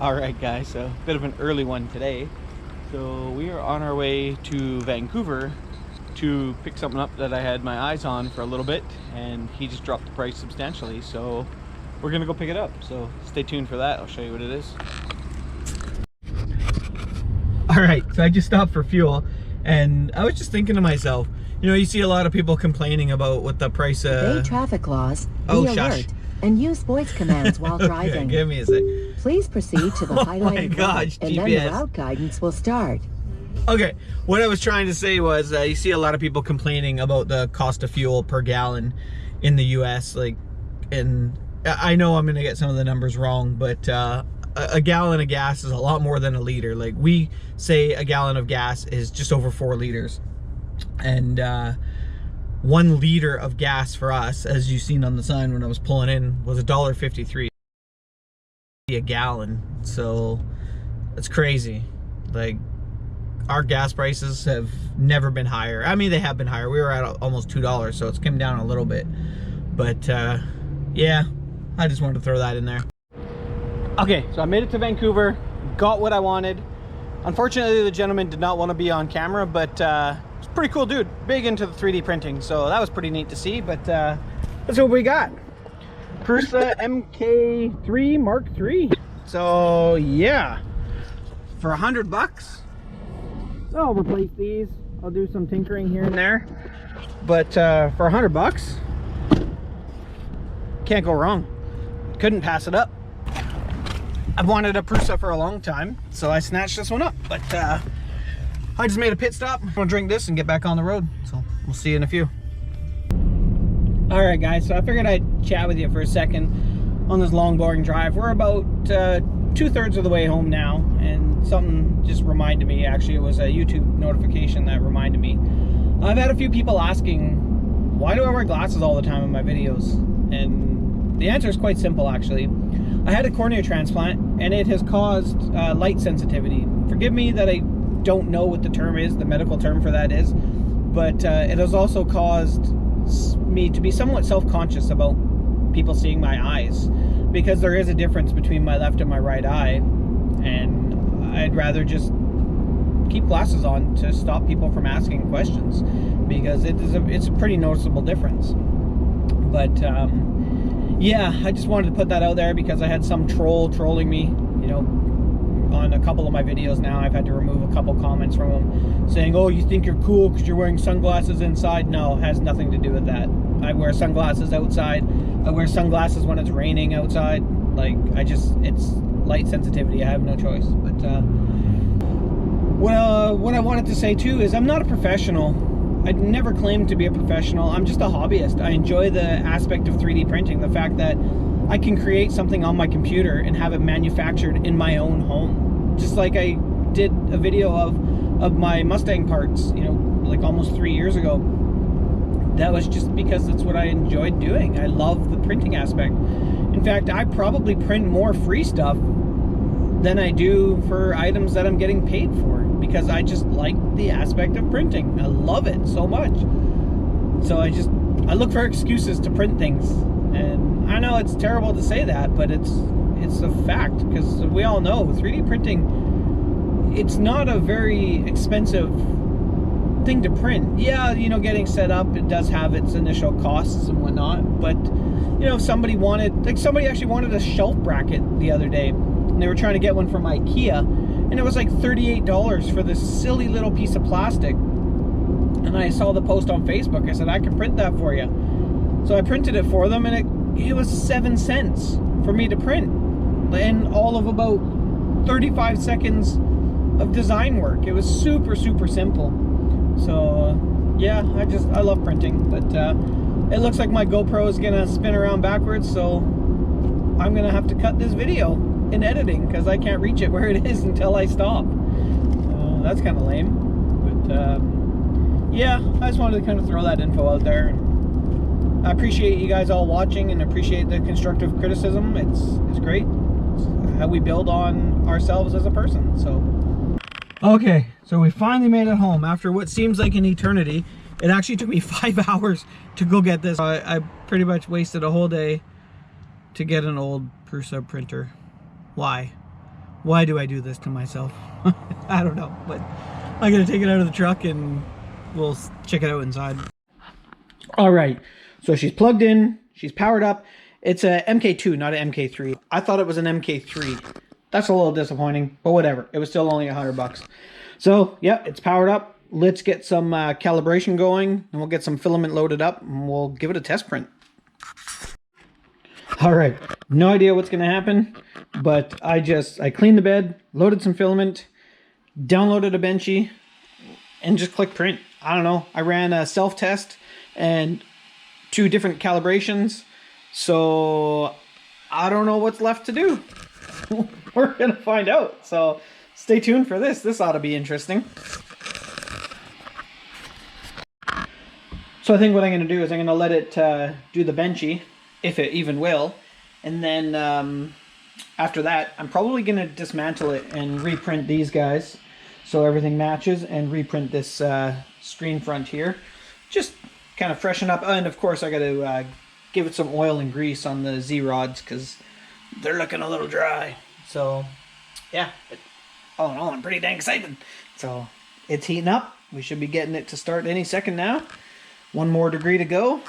Alright guys, so a bit of an early one today. So we are on our way to Vancouver to pick something up that I had my eyes on for a little bit, and he just dropped the price substantially, so we're gonna go pick it up. So stay tuned for that. I'll show you what it is. Alright, so I just stopped for fuel, and I was just thinking to myself, you know, you see a lot of people complaining about what the price Obey traffic laws, be alert, and use voice commands while driving. Okay, give me a sec. Please proceed to the highlighted route, and GPS. then the route guidance will start. Okay, what I was trying to say was you see a lot of people complaining about the cost of fuel per gallon in the US, like, and I know I'm gonna get some of the numbers wrong, but a gallon of gas is a lot more than a liter. Like, we say a gallon of gas is just over 4 liters, and 1 liter of gas for us, as you've seen on the sign when I was pulling in, was $1.53 a gallon. So it's crazy. Like, our gas prices have never been higher. I mean, they have been higher. We were at almost $2, so it's come down a little bit. But yeah, I just wanted to throw that in there. Okay, so I made it to Vancouver, got what I wanted. Unfortunately, the gentleman did not want to be on camera, but it's a pretty cool dude, big into the 3D printing, so that was pretty neat to see. But that's what we got. Prusa MK2S Mark III. So yeah, for $100. I'll replace these. I'll do some tinkering here and there, but for $100, can't go wrong. Couldn't pass it up. I've wanted a Prusa for a long time, so I snatched this one up. But I just made a pit stop. I'm gonna drink this and get back on the road. So we'll see you in a few. All right, guys. So I figured I'd chat with you for a second on this long, boring drive. We're about 2/3 of the way home now, and something just reminded me. Actually, it was a YouTube notification that reminded me. I've had a few people asking, why do I wear glasses all the time in my videos? And the answer is quite simple, actually. I had a cornea transplant, and it has caused light sensitivity. Forgive me that I don't know what the term is, the medical term for that is, but it has also caused me to be somewhat self-conscious about people seeing my eyes, because there is a difference between my left and my right eye, and I'd rather just keep glasses on to stop people from asking questions, because it's a pretty noticeable difference. But yeah, I just wanted to put that out there because I had some troll trolling me, you know, on a couple of my videos now. I've had to remove a couple comments from them saying, oh, you think you're cool because you're wearing sunglasses inside. No, it has nothing to do with that. I wear sunglasses outside. I wear sunglasses when it's raining outside. Like, it's light sensitivity. I have no choice. But what I wanted to say too is I'm not a professional. I'd never claimed to be a professional. I'm just a hobbyist. I enjoy the aspect of 3D printing, the fact that I can create something on my computer and have it manufactured in my own home. Just like I did a video of my Mustang parts, you know, like almost 3 years ago. That was just because that's what I enjoyed doing. I love the printing aspect. In fact, I probably print more free stuff than I do for items that I'm getting paid for, because I just like the aspect of printing. I love it so much. So I look for excuses to print things. And I know it's terrible to say that, but it's a fact, because we all know 3D printing, it's not a very expensive thing to print. Yeah, you know, getting set up, it does have its initial costs and whatnot, but you know, somebody actually wanted a shelf bracket the other day, and they were trying to get one from IKEA, and it was like $38 for this silly little piece of plastic. And I saw the post on Facebook. I said, I can print that for you. So I printed it for them, and it was 7 cents for me to print, and all of about 35 seconds of design work. It was super, super simple. So yeah, I love printing. But it looks like my GoPro is gonna spin around backwards, so I'm gonna have to cut this video in editing because I can't reach it where it is until I stop. That's kind of lame. But yeah, I just wanted to kind of throw that info out there. I appreciate you guys all watching, and appreciate the constructive criticism. It's great. It's how we build on ourselves as a person. So okay, so we finally made it home after what seems like an eternity. It actually took me 5 hours to go get this. I pretty much wasted a whole day to get an old Prusa printer. Why? Why do I do this to myself? I don't know, but I'm gonna take it out of the truck and we'll check it out inside. All right, so she's plugged in, she's powered up. It's a MK2, not an MK3. I thought it was an MK3. That's a little disappointing, but whatever. It was still only $100. So yeah, it's powered up. Let's get some calibration going, and we'll get some filament loaded up, and we'll give it a test print. All right, no idea what's gonna happen, but I cleaned the bed, loaded some filament, downloaded a Benchy, and just clicked print. I don't know. I ran a self-test and 2 different calibrations, so I don't know what's left to do. We're gonna find out. So stay tuned for this. This ought to be interesting. So I think what I'm gonna do is I'm gonna let it do the Benchy, if it even will, and then after that I'm probably gonna dismantle it and reprint these guys so everything matches, and reprint this screen front here, just kind of freshen up. And of course I got to give it some oil and grease on the Z rods because they're looking a little dry. So yeah, all in all, I'm pretty dang excited. So it's heating up. We should be getting it to start any second now. 1 more degree to go.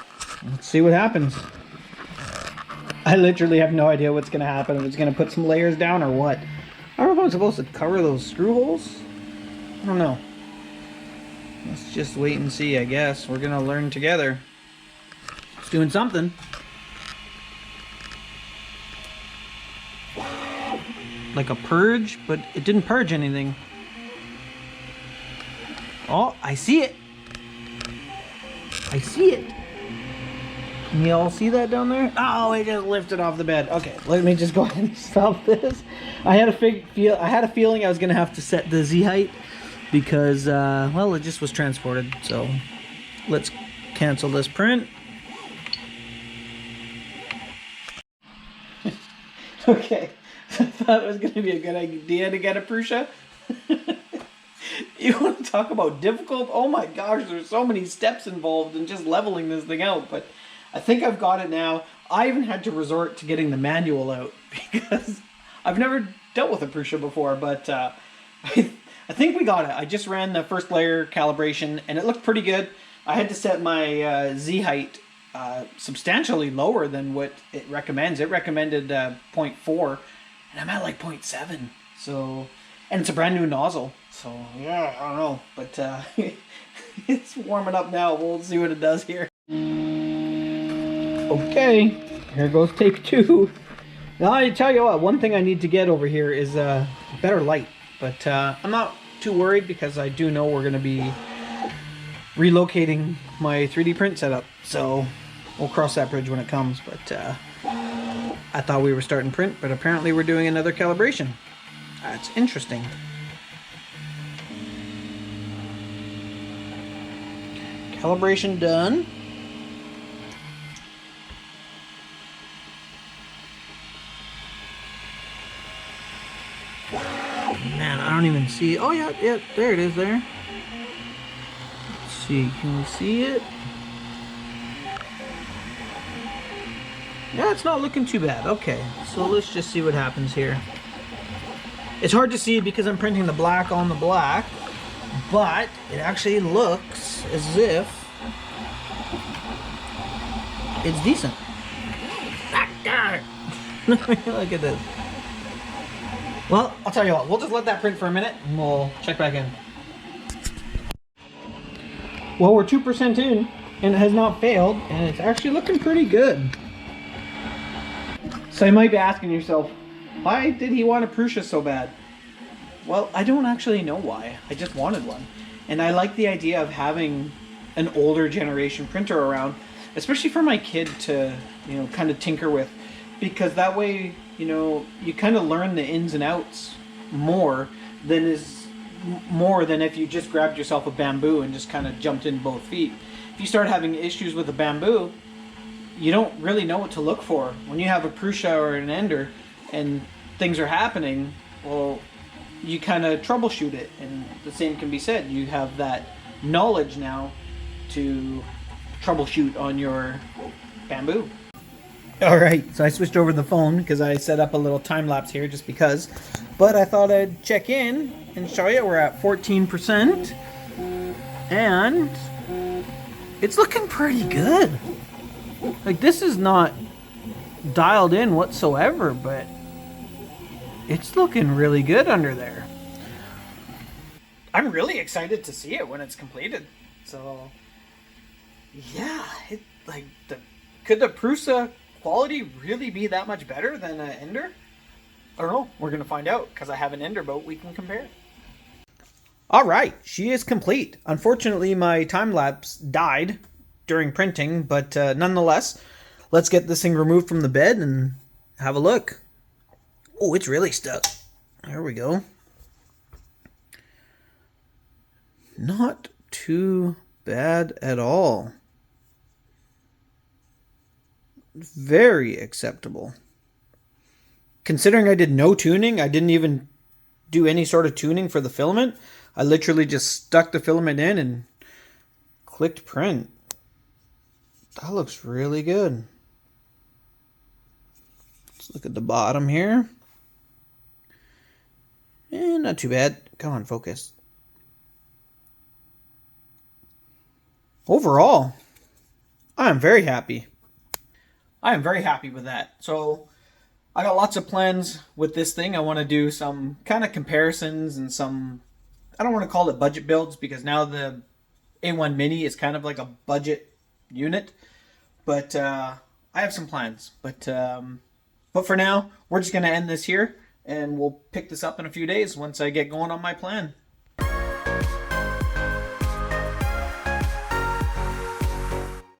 Let's see what happens. I literally have no idea what's going to happen. If it's going to put some layers down or what. I don't know if I'm supposed to cover those screw holes. I don't know. Let's just wait and see, I guess. We're going to learn together. It's doing something. Like a purge, but it didn't purge anything. Oh, I see it. I see it. Can you all see that down there? Oh, it just lifted off the bed. Okay, let me just go ahead and stop this. I had a feeling I was gonna have to set the Z height because, well, it just was transported. So let's cancel this print. Okay, I thought it was gonna be a good idea to get a Prusa. You want to talk about difficult? Oh my gosh, there's so many steps involved in just leveling this thing out, but I think I've got it now. I even had to resort to getting the manual out because I've never dealt with a Prusa before, but I think we got it. I just ran the first layer calibration and it looked pretty good. I had to set my Z height substantially lower than what it recommends. It recommended 0.4 and I'm at like 0.7. So, and it's a brand new nozzle. So yeah, I don't know, but it's warming up now. We'll see what it does here. Okay, here goes take 2. Now I tell you what, one thing I need to get over here is better light, but I'm not too worried because I do know we're going to be relocating my 3D print setup, so we'll cross that bridge when it comes. But I thought we were starting print, but apparently we're doing another calibration. That's interesting. Calibration done. Man, I don't even see. Oh yeah, there it is there. Let's see, can we see it? Yeah, it's not looking too bad. Okay, so let's just see what happens here. It's hard to see because I'm printing the black on the black, but it actually looks as if it's decent. Look at this. Well, I'll tell you what, we'll just let that print for a minute and we'll check back in. Well, we're 2% in and it has not failed and it's actually looking pretty good. So you might be asking yourself, why did he want a Prusa so bad? Well, I don't actually know why. I just wanted one. And I like the idea of having an older generation printer around, especially for my kid to, you know, kind of tinker with. Because that way, you know, you kind of learn the ins and outs more than if you just grabbed yourself a Bambu and just kind of jumped in both feet. If you start having issues with a Bambu, you don't really know what to look for. When you have a Prusa or an Ender and things are happening, well, you kind of troubleshoot it. And the same can be said. You have that knowledge now to troubleshoot on your Bambu. All right, so I switched over the phone because I set up a little time lapse here just because. but I thought I'd check in and show you. We're at 14%, and it's looking pretty good. Like, this is not dialed in whatsoever, but it's looking really good under there. I'm really excited to see it when it's completed. So, yeah, could the Prusa quality really be that much better than an Ender? I don't know. We're going to find out because I have an Ender boat we can compare. All right, she is complete. Unfortunately, my time-lapse died during printing, but nonetheless, let's get this thing removed from the bed and have a look. Oh, it's really stuck. There we go. Not too bad at all. Very acceptable. Considering I did no tuning, I didn't even do any sort of tuning for the filament. I literally just stuck the filament in and clicked print. That looks really good. Let's look at the bottom here. And not too bad. Come on, focus. Overall, I am very happy. I am very happy with that. So I got lots of plans with this thing. I want to do some kind of comparisons and some, I don't want to call it budget builds because now the A1 Mini is kind of like a budget unit. But I have some plans. But for now, we're just going to end this here. And we'll pick this up in a few days once I get going on my plan.